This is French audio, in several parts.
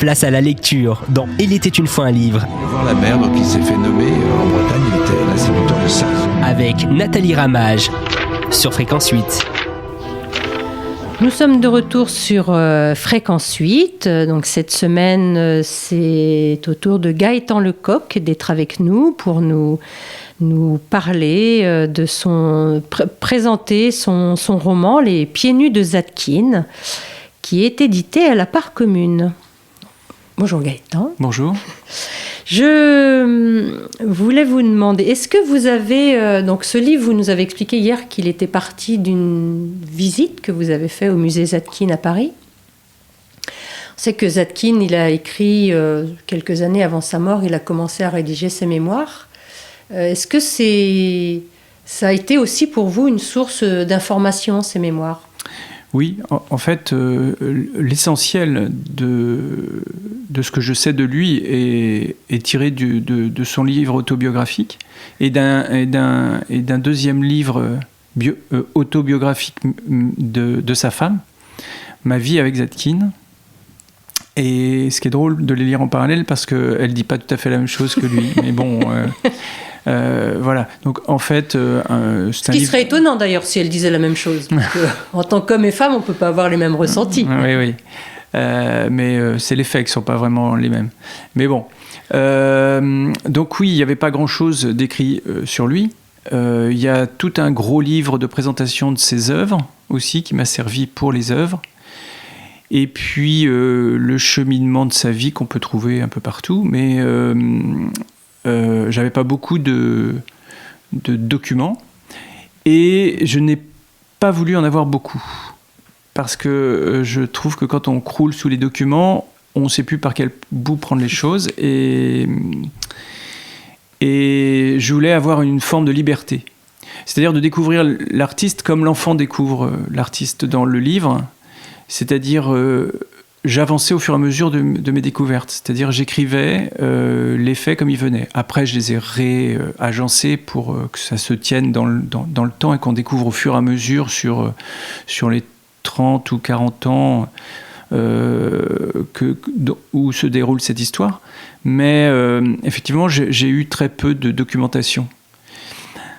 Place à la lecture dans Il était une fois un livre. Voir la mer, donc il s'est fait nommer en Bretagne, il était l'instituteur de ça. Avec Nathalie Ramage sur Fréquence 8. Nous sommes de retour sur Fréquence 8. Donc cette semaine, c'est au tour de Gaëtan Lecoq d'être avec nous pour nous parler de présenter son roman Les Pieds nus de Zadkine, qui est édité à la Part Commune. Bonjour Gaëtan. Bonjour. Je voulais vous demander, est-ce que vous avez... donc ce livre, vous nous avez expliqué hier qu'il était parti d'une visite que vous avez faite au musée Zadkine à Paris. On sait que Zadkine, il a écrit quelques années avant sa mort, il a commencé à rédiger ses mémoires. Est-ce que ça a été aussi pour vous une source d'information, ces mémoires ? Oui, en fait, l'essentiel de ce que je sais de lui est tiré de son livre autobiographique et d'un deuxième livre autobiographique de sa femme, Ma vie avec Zadkine. Et ce qui est drôle de les lire en parallèle, parce qu'elle ne dit pas tout à fait la même chose que lui. Mais bon... voilà, donc en fait... Ce qui serait étonnant d'ailleurs si elle disait la même chose. Parce que, en tant qu'homme et femme, on ne peut pas avoir les mêmes ressentis. Oui. Mais c'est les faits qui ne sont pas vraiment les mêmes. Mais bon. Donc oui, il n'y avait pas grand-chose d'écrit sur lui. Il y a tout un gros livre de présentation de ses œuvres aussi, qui m'a servi pour les œuvres. Et puis le cheminement de sa vie qu'on peut trouver un peu partout. Mais... j'avais pas beaucoup de documents et je n'ai pas voulu en avoir beaucoup parce que je trouve que quand on croule sous les documents, on ne sait plus par quel bout prendre les choses et je voulais avoir une forme de liberté, c'est-à-dire de découvrir l'artiste comme l'enfant découvre l'artiste dans le livre, c'est-à-dire j'avançais au fur et à mesure de mes découvertes. C'est-à-dire, j'écrivais les faits comme ils venaient. Après, je les ai réagencés pour que ça se tienne dans le temps et qu'on découvre au fur et à mesure sur les 30 ou 40 ans où se déroule cette histoire. Mais effectivement, j'ai eu très peu de documentation.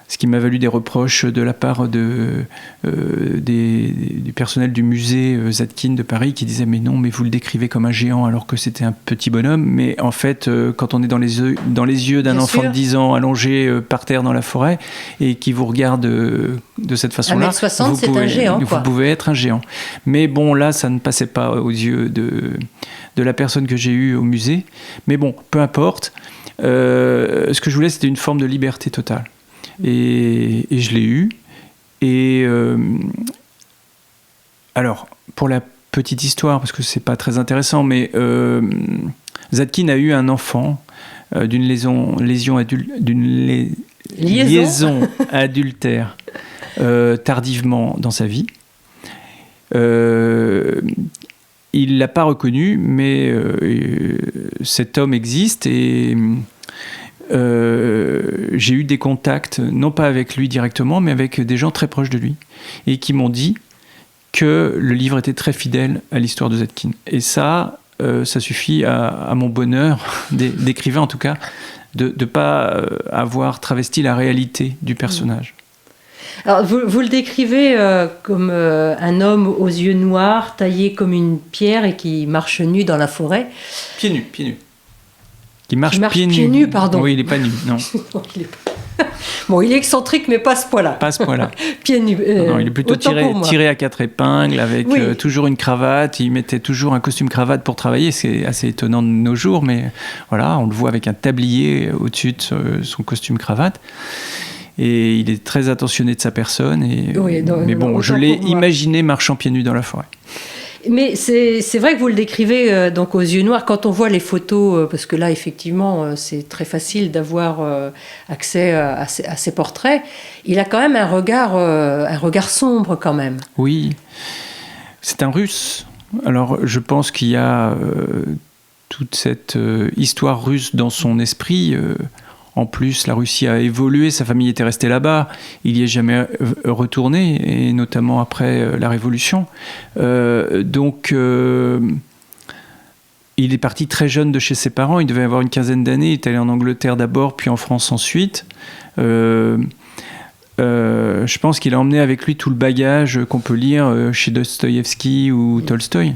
Ce qui m'a valu des reproches de la part du personnel du musée Zadkine de Paris qui disait « Mais non, mais vous le décrivez comme un géant alors que c'était un petit bonhomme. » Mais en fait, quand on est dans les yeux d'un enfant de 10 ans allongé par terre dans la forêt et qui vous regarde de cette façon-là, 1m60, c'est un géant, quoi. Vous pouvez être un géant. Mais bon, là, ça ne passait pas aux yeux de la personne que j'ai eue au musée. Mais bon, peu importe. Ce que je voulais, c'était une forme de liberté totale. Et je l'ai eu. Et alors, pour la petite histoire, parce que c'est pas très intéressant, mais Zadkine a eu un enfant d'une liaison adultère tardivement dans sa vie. Il l'a pas reconnu, mais cet homme existe et j'ai eu des contacts, non pas avec lui directement, mais avec des gens très proches de lui, et qui m'ont dit que le livre était très fidèle à l'histoire de Zadkine. Et ça suffit à mon bonheur d'écrivain, en tout cas, de ne pas avoir travesti la réalité du personnage. Alors, vous le décrivez comme un homme aux yeux noirs, taillé comme une pierre et qui marche nu dans la forêt. Pieds nus. Qui marche pieds nus, pardon. Oui, il n'est pas nu, non. Bon, il est excentrique, mais pas à ce point-là. Pas à ce point-là. Pieds nus. Non, il est plutôt tiré à 4 épingles, avec toujours une cravate. Il mettait toujours un costume cravate pour travailler. C'est assez étonnant de nos jours, mais voilà, on le voit avec un tablier au-dessus de son costume cravate. Et il est très attentionné de sa personne. Mais bon, je l'ai imaginé marchant pieds nus dans la forêt. Mais c'est vrai que vous le décrivez donc aux yeux noirs. Quand on voit les photos, parce que là, effectivement, c'est très facile d'avoir accès à ces portraits, il a quand même un regard sombre quand même. Oui, c'est un Russe. Alors, je pense qu'il y a toute cette histoire russe dans son esprit. En plus, la Russie a évolué, sa famille était restée là-bas, il n'y est jamais retourné, et notamment après la Révolution. Donc, il est parti très jeune de chez ses parents, il devait avoir une quinzaine d'années, il est allé en Angleterre d'abord, puis en France ensuite. Je pense qu'il a emmené avec lui tout le bagage qu'on peut lire chez Dostoïevski ou Tolstoï.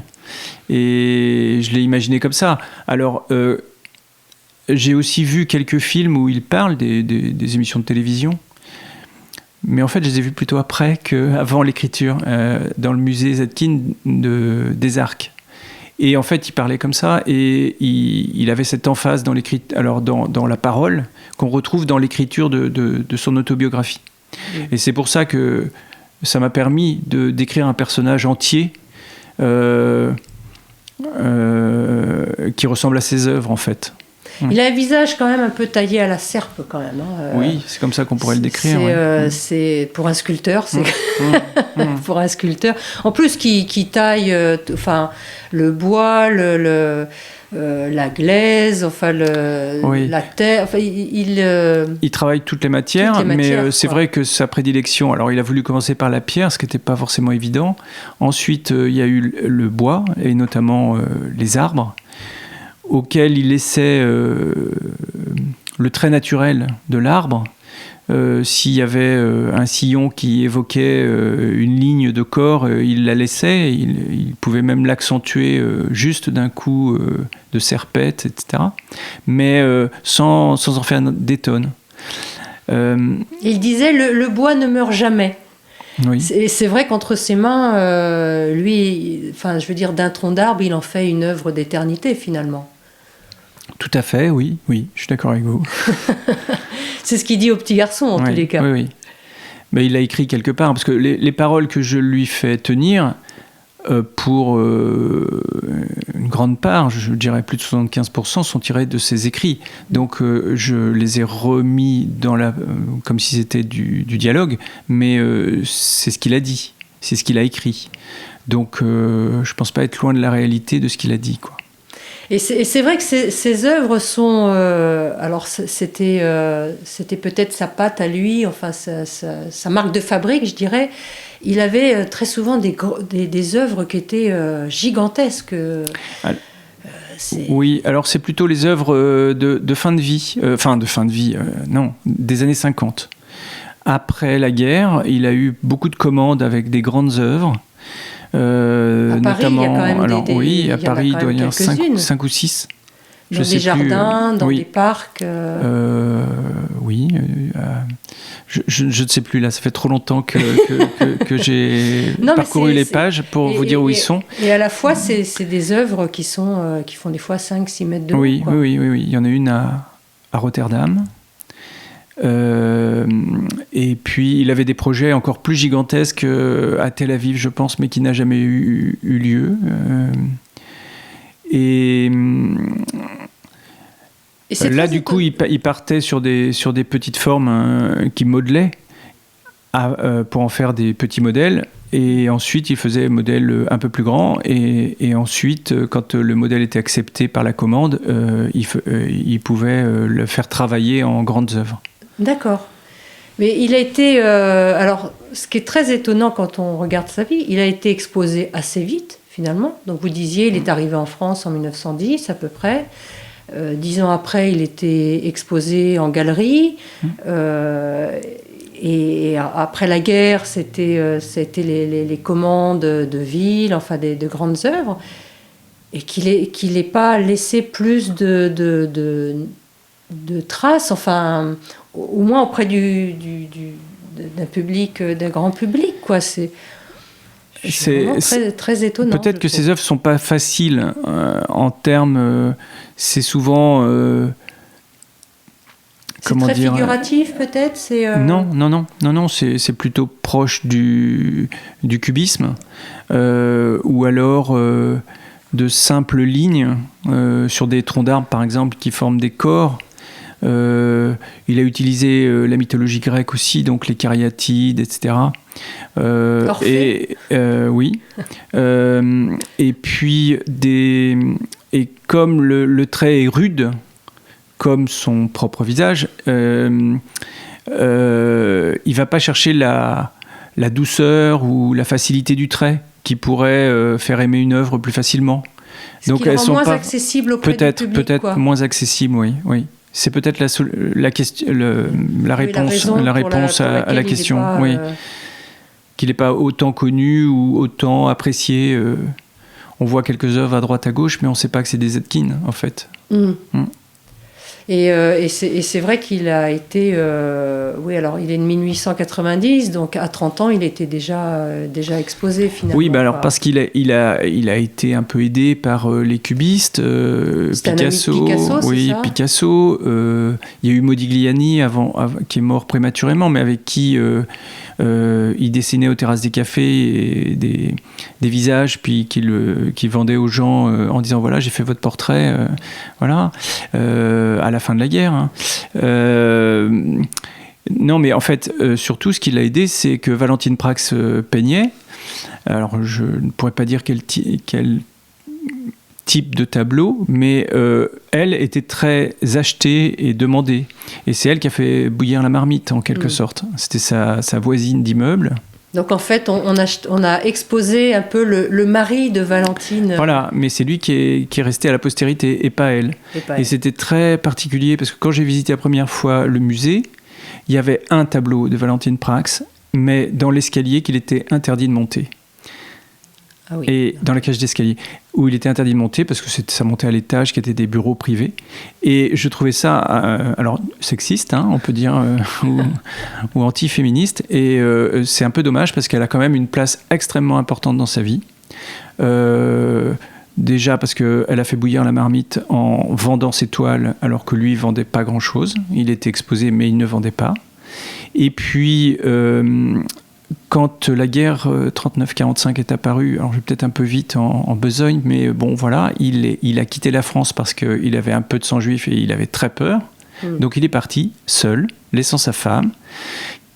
Et je l'ai imaginé comme ça. Alors, j'ai aussi vu quelques films où il parle des émissions de télévision. Mais en fait, je les ai vus plutôt après qu'avant l'écriture, dans le musée Zadkine des Arcs. Et en fait, il parlait comme ça, et il avait cette emphase dans la parole qu'on retrouve dans l'écriture de son autobiographie. Et c'est pour ça que ça m'a permis d'écrire un personnage entier qui ressemble à ses œuvres, en fait. Il a un visage quand même un peu taillé à la serpe, quand même. Oui, c'est comme ça qu'on pourrait le décrire. C'est pour un sculpteur, pour un sculpteur. En plus, qui taille, le bois, la glaise, la terre. Enfin, il travaille toutes les matières, mais c'est vrai que sa prédilection. Alors, il a voulu commencer par la pierre, ce qui n'était pas forcément évident. Ensuite, il y a eu le bois et notamment les arbres, auquel il laissait le trait naturel de l'arbre. S'il y avait un sillon qui évoquait une ligne de corps, il la laissait. Il pouvait même l'accentuer juste d'un coup de serpette, etc. Mais sans en faire des tonnes. Il disait le bois ne meurt jamais. Oui. C'est vrai qu'entre ses mains, d'un tronc d'arbre, il en fait une œuvre d'éternité finalement. Tout à fait, oui, je suis d'accord avec vous. C'est ce qu'il dit au petit garçon, en tous les cas. Oui. Mais il l'a écrit quelque part, parce que les paroles que je lui fais tenir, pour une grande part, je dirais plus de 75%, sont tirées de ses écrits. Donc je les ai remis comme si c'était du dialogue, mais c'est ce qu'il a dit, c'est ce qu'il a écrit. Donc je ne pense pas être loin de la réalité de ce qu'il a dit, quoi. Et c'est vrai que ces œuvres sont... c'était peut-être sa patte à lui, enfin sa marque de fabrique, je dirais. Il avait très souvent des œuvres qui étaient gigantesques. Oui, alors c'est plutôt les œuvres de fin de vie. Des années 50. Après la guerre, il a eu beaucoup de commandes avec des grandes œuvres. À Paris, notamment, il y a quand même à Paris, il doit y avoir 5 ou 6. Dans des jardins, dans des parcs. Je ne sais plus, là, ça fait trop longtemps que j'ai parcouru les pages pour vous dire où ils sont. Et à la fois, c'est des œuvres qui font des fois 5-6 mètres de long. Oui, il y en a une à Rotterdam. Et puis il avait des projets encore plus gigantesques à Tel Aviv, je pense, mais qui n'a jamais eu lieu. Et là, du coup, il partait sur des petites formes qu'il modelait pour en faire des petits modèles. Et ensuite, il faisait un modèle un peu plus grand. Et ensuite, quand le modèle était accepté par la commande, il pouvait le faire travailler en grandes œuvres. D'accord. Mais il a été... alors, ce qui est très étonnant quand on regarde sa vie, il a été exposé assez vite, finalement. Donc, vous disiez, il est arrivé en France en 1910, à peu près. 10 ans après, il était exposé en galerie. Et après la guerre, c'était les commandes de villes, enfin, de grandes œuvres. Et qu'il n'ait pas laissé plus de traces, enfin... au moins auprès d'un public, d'un grand public, quoi. C'est très, très étonnant. Peut-être que ces œuvres sont pas faciles en termes. C'est souvent. C'est très figuratif, peut-être. Non. C'est plutôt proche du cubisme, ou alors de simples lignes sur des troncs d'arbres, par exemple, qui forment des corps. Il a utilisé la mythologie grecque aussi, donc les cariatides, etc. Orphée. Oui. Et puis et comme le trait est rude, comme son propre visage, il va pas chercher la douceur ou la facilité du trait qui pourrait faire aimer une œuvre plus facilement. Ce qui le rend moins accessible auprès du public. Peut-être moins accessible, oui. C'est peut-être la question, la réponse à la question, oui. Qu'il n'est pas autant connu ou autant apprécié. On voit quelques œuvres à droite à gauche, mais on ne sait pas que c'est des Zetkin, en fait. Et c'est vrai qu'il a été... oui, alors il est de 1890, donc à 30 ans, il était déjà exposé finalement. Oui, alors parce qu'il a été un peu aidé par les cubistes, Picasso. Picasso. Il y a eu Modigliani qui est mort prématurément, mais avec qui il dessinait aux terrasses des cafés des visages, puis qu'il vendait aux gens en disant voilà, j'ai fait votre portrait, voilà. À la fin de la guerre. Non, mais en fait, surtout, ce qui l'a aidé, c'est que Valentine Prax peignait. Alors, je ne pourrais pas dire quel type de tableau, mais elle était très achetée et demandée. Et c'est elle qui a fait bouillir la marmite, en quelque sorte. C'était sa voisine d'immeuble. Donc en fait, on a exposé un peu le mari de Valentine. Voilà, mais c'est lui qui est resté à la postérité et pas elle. Et c'était très particulier parce que quand j'ai visité la première fois le musée, il y avait un tableau de Valentine Prax, mais dans l'escalier qu'il était interdit de monter. Ah oui. Et dans la cage d'escalier, où il était interdit de monter parce que ça montait à l'étage, qui étaient des bureaux privés. Et je trouvais ça, alors sexiste, on peut dire, ou anti-féministe. Et c'est un peu dommage parce qu'elle a quand même une place extrêmement importante dans sa vie. Déjà parce qu'elle a fait bouillir la marmite en vendant ses toiles, alors que lui, il ne vendait pas grand-chose. Il était exposé, mais il ne vendait pas. Et puis... quand la guerre 39-45 est apparue, alors je vais peut-être un peu vite en besogne, mais bon voilà, il a quitté la France parce qu'il avait un peu de sang juif et il avait très peur. Donc il est parti seul, laissant sa femme,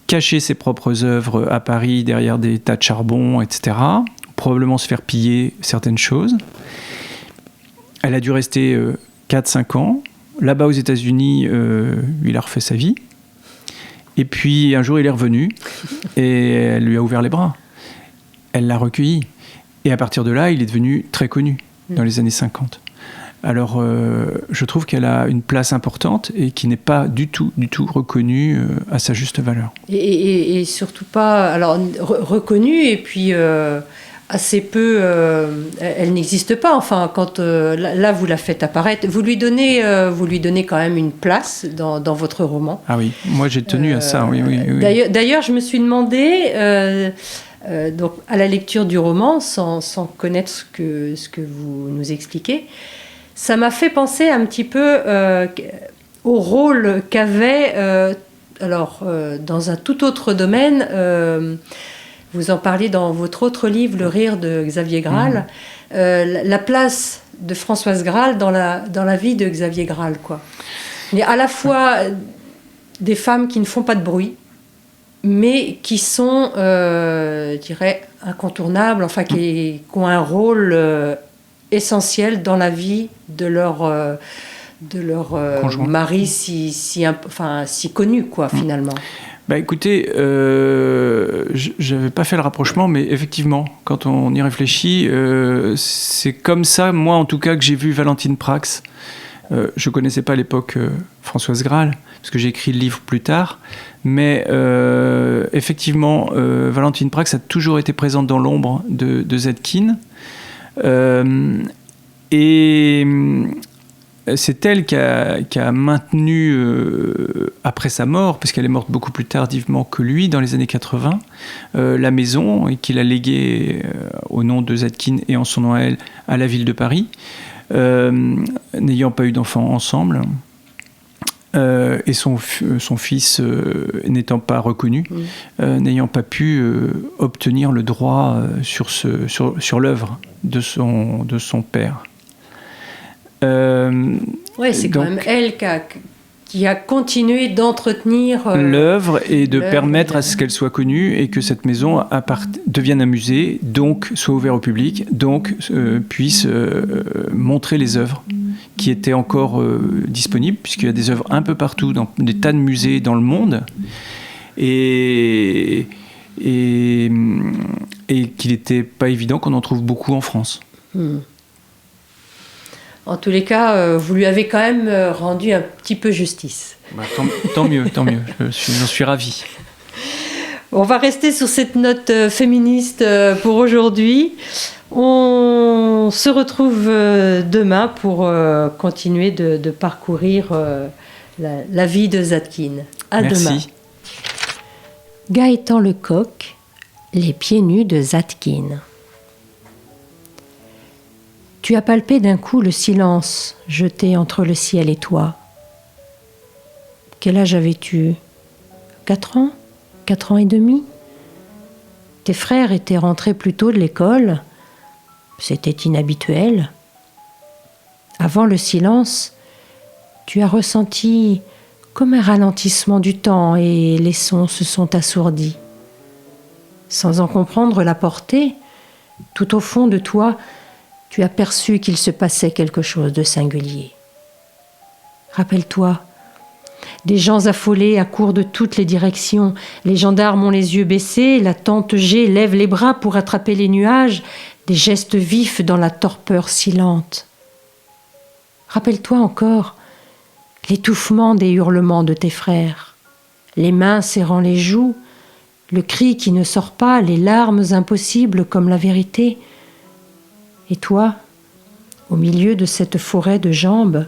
cacher ses propres œuvres à Paris derrière des tas de charbon, etc. Probablement se faire piller certaines choses. Elle a dû rester 4-5 ans. Là-bas aux États-Unis, il a refait sa vie. Et puis un jour il est revenu et elle lui a ouvert les bras. Elle l'a recueilli. Et à partir de là, il est devenu très connu dans les années 50. Alors je trouve qu'elle a une place importante et qui n'est pas du tout reconnue à sa juste valeur. Et surtout pas alors, reconnue et puis assez peu... elle n'existe pas. Enfin, quand là vous la faites apparaître, vous lui donnez quand même une place dans votre roman. Ah oui, moi j'ai tenu à ça, oui. D'ailleurs, je me suis demandé, donc, à la lecture du roman, sans connaître ce que vous nous expliquez, ça m'a fait penser un petit peu au rôle qu'avait, dans un tout autre domaine... vous en parliez dans votre autre livre, Le rire de Xavier Graal, la place de Françoise Graal dans la vie de Xavier Graal, quoi. Il y a à la fois des femmes qui ne font pas de bruit, mais qui sont, je dirais, incontournables, enfin qui ont un rôle essentiel dans la vie de leur mari si connu, quoi, finalement. Bah écoutez, je n'avais pas fait le rapprochement, mais effectivement, quand on y réfléchit, c'est comme ça, moi en tout cas, que j'ai vu Valentine Prax. Je ne connaissais pas à l'époque Françoise Graal, parce que j'ai écrit le livre plus tard, mais effectivement, Valentine Prax a toujours été présente dans l'ombre de Zetkin. Et... c'est elle qui a maintenu, après sa mort, parce qu'elle est morte beaucoup plus tardivement que lui, dans les années 80, la maison, et qu'il a léguée au nom de Zetkin et en son nom à elle, à la ville de Paris, n'ayant pas eu d'enfants ensemble, et son fils n'étant pas reconnu, n'ayant pas pu obtenir le droit sur l'œuvre de son père. Oui, c'est quand même elle qui a continué d'entretenir l'œuvre et de permettre à ce qu'elle soit connue et que cette maison devienne un musée, donc soit ouvert au public, donc puisse montrer les œuvres qui étaient encore disponibles, puisqu'il y a des œuvres un peu partout, dans des tas de musées dans le monde, et qu'il n'était pas évident qu'on en trouve beaucoup en France. En tous les cas, vous lui avez quand même rendu un petit peu justice. Bah, tant mieux, tant mieux. J'en suis ravi. On va rester sur cette note féministe pour aujourd'hui. On se retrouve demain pour continuer de parcourir la vie de Zadkine. À Merci. demain. Gaëtan Lecoq, les pieds nus de Zadkine. Tu as palpé d'un coup le silence jeté entre le ciel et toi. Quel âge avais-tu ? 4 ans ? 4 ans et demi ? Tes frères étaient rentrés plus tôt de l'école. C'était inhabituel. Avant le silence, tu as ressenti comme un ralentissement du temps et les sons se sont assourdis. Sans en comprendre la portée, tout au fond de toi, tu as perçu qu'il se passait quelque chose de singulier. Rappelle-toi, des gens affolés accourent de toutes les directions, les gendarmes ont les yeux baissés, la tante G lève les bras pour attraper les nuages, des gestes vifs dans la torpeur silente. Rappelle-toi encore l'étouffement des hurlements de tes frères, les mains serrant les joues, le cri qui ne sort pas, les larmes impossibles comme la vérité. Et toi, au milieu de cette forêt de jambes,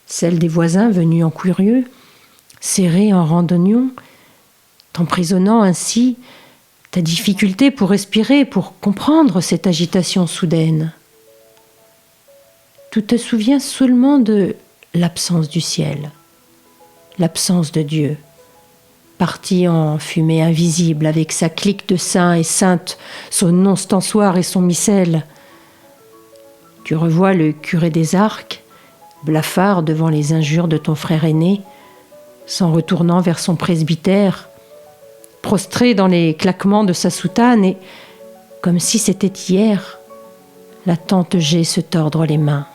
celle des voisins venus en curieux, serrés en randonnion, t'emprisonnant ainsi, ta difficulté pour respirer, pour comprendre cette agitation soudaine. Tu te souviens seulement de l'absence du ciel, l'absence de Dieu, parti en fumée invisible avec sa clique de saints et saintes, son ostensoir et son missel. Tu revois le curé des Arcs, blafard devant les injures de ton frère aîné, s'en retournant vers son presbytère, prostré dans les claquements de sa soutane et, comme si c'était hier, la tante G se tordre les mains.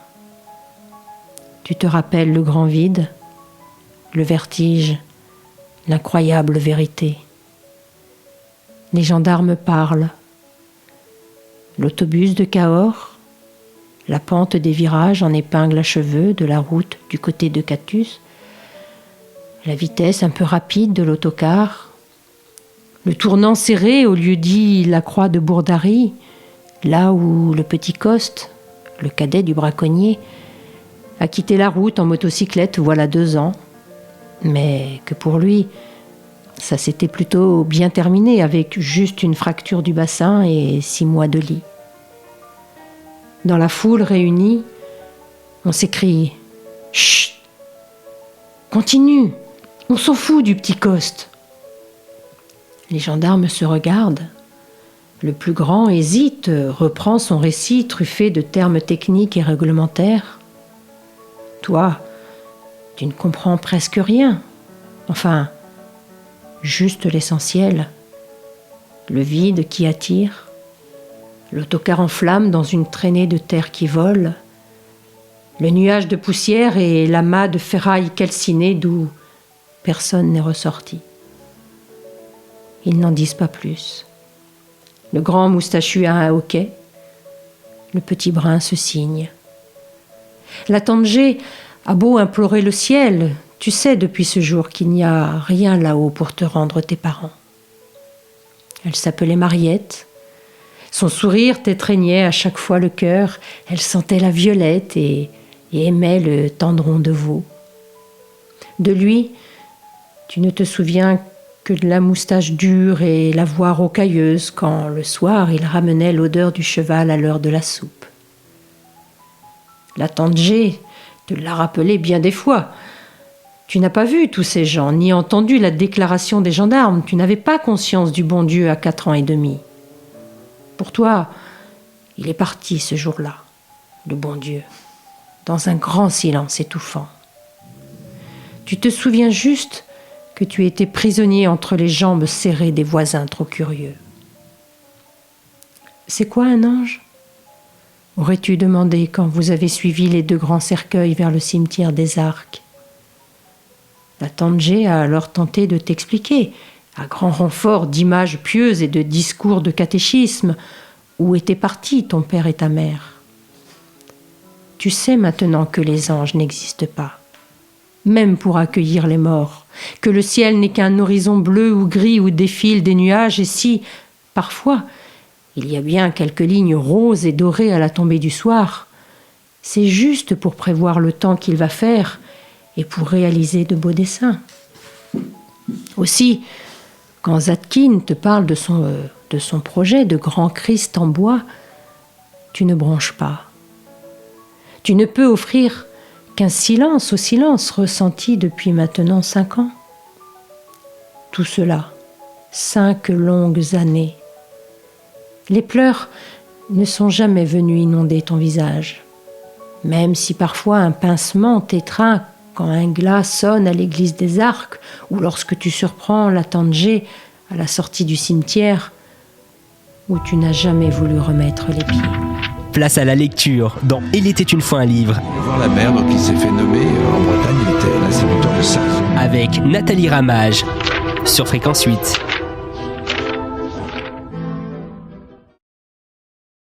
Tu te rappelles le grand vide, le vertige, l'incroyable vérité. Les gendarmes parlent. L'autobus de Cahors, la pente des virages en épingle à cheveux de la route du côté de Catus, la vitesse un peu rapide de l'autocar, le tournant serré au lieu dit la croix de Bourdary, là où le petit Coste, le cadet du braconnier, a quitté la route en motocyclette voilà 2 ans, mais que pour lui, ça s'était plutôt bien terminé avec juste une fracture du bassin et 6 mois de lit. Dans la foule réunie, on s'écrie « Chut ! Continue ! On s'en fout du petit Coste !» Les gendarmes se regardent. Le plus grand hésite, reprend son récit truffé de termes techniques et réglementaires. Toi, tu ne comprends presque rien. Enfin, juste l'essentiel. Le vide qui attire, l'autocar en flammes dans une traînée de terre qui vole, le nuage de poussière et l'amas de ferraille calcinée d'où personne n'est ressorti. Ils n'en disent pas plus. Le grand moustachu a un hoquet, le petit brun se signe. La tante G a beau implorer le ciel, tu sais depuis ce jour qu'il n'y a rien là-haut pour te rendre tes parents. Elle s'appelait Mariette. Son sourire t'étreignait à chaque fois le cœur. Elle sentait la violette et aimait le tendron de veau. De lui, tu ne te souviens que de la moustache dure et la voix rocailleuse quand, le soir, il ramenait l'odeur du cheval à l'heure de la soupe. La tante G te l'a rappelé bien des fois. Tu n'as pas vu tous ces gens, ni entendu la déclaration des gendarmes. Tu n'avais pas conscience du bon Dieu à 4 ans et demi. Pour toi, il est parti ce jour-là, le bon Dieu, dans un grand silence étouffant. Tu te souviens juste que tu étais prisonnier entre les jambes serrées des voisins trop curieux. C'est quoi un ange ? Aurais-tu demandé quand vous avez suivi les 2 grands cercueils vers le cimetière des Arcs. La tante G a alors tenté de t'expliquer, à grand renfort d'images pieuses et de discours de catéchisme, où étaient partis ton père et ta mère. Tu sais maintenant que les anges n'existent pas, même pour accueillir les morts, que le ciel n'est qu'un horizon bleu ou gris où défilent des nuages, et si, parfois, il y a bien quelques lignes roses et dorées à la tombée du soir, c'est juste pour prévoir le temps qu'il va faire et pour réaliser de beaux dessins. Aussi, quand Zadkine te parle de son projet de grand Christ en bois, tu ne bronches pas. Tu ne peux offrir qu'un silence au silence ressenti depuis maintenant 5 ans. Tout cela, 5 longues années. Les pleurs ne sont jamais venus inonder ton visage, même si parfois un pincement t'étreint quand un glas sonne à l'église des Arcs ou lorsque tu surprends la tante G à la sortie du cimetière où tu n'as jamais voulu remettre les pieds. Place à la lecture dans Il était une fois un livre. Voir la mère, donc il s'est fait nommer en Bretagne, il était l'instituteur de ça. Avec Nathalie Ramage sur Fréquence 8.